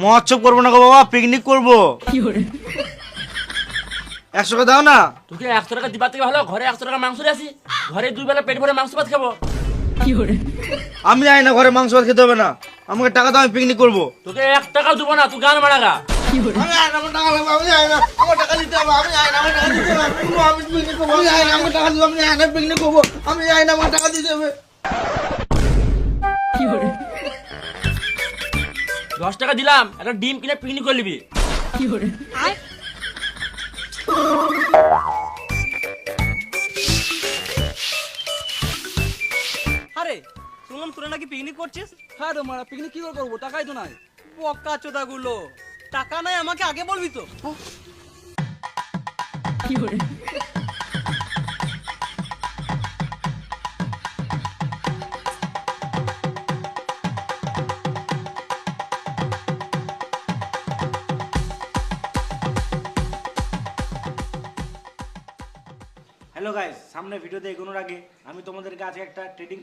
মহোৎসব করবো না গো বাবা, পিকনিক করবো। 100 টাকা দাও না। তোকে 100 টাকা দিবার থেকে ভালো ঘরে 100 টাকা মাংস দিয়ে আসি, ঘরে 2 বেলা পেট ভরে মাংস ভাত খাবো। আমি জানি না ঘরে মাংস ভাত খেতে হবে না, আমাকে টাকা দাও, আমি পিকনিক করবো। তোকে 1 টাকাও দেবো না, তুই গান মারাগা। আমি জানি না, আমার টাকা লাগবে, আমি জানি না, আমার টাকা দিতে হবে, আমি জানি না, আমার টাকা দিতে হবে, আমি পিকনিক করবো, আমি জানি না, আমার টাকা দিতে হবে, আমি জানি না, পিকনিক করবো, আমি জানি না, আমার টাকা দিতে হবে। 10 টাকা দিলাম, একটা ডিম কিনে পিকনিক করে নিবি। আরে শুনলাম তোরা নাকি পিকনিক করছিস? হ্যাঁ রে মারা, পিকনিক কি করে করবো? টাকাই তো নাই। পক্কা চোদাগুলো, টাকা নাই আমাকে আগে বলবি তো। হ্যালো গাইস, সামনে ভিডিওতে এগোনোর আগে আমি তোমাদেরকে আজকে একটা ট্রেডিং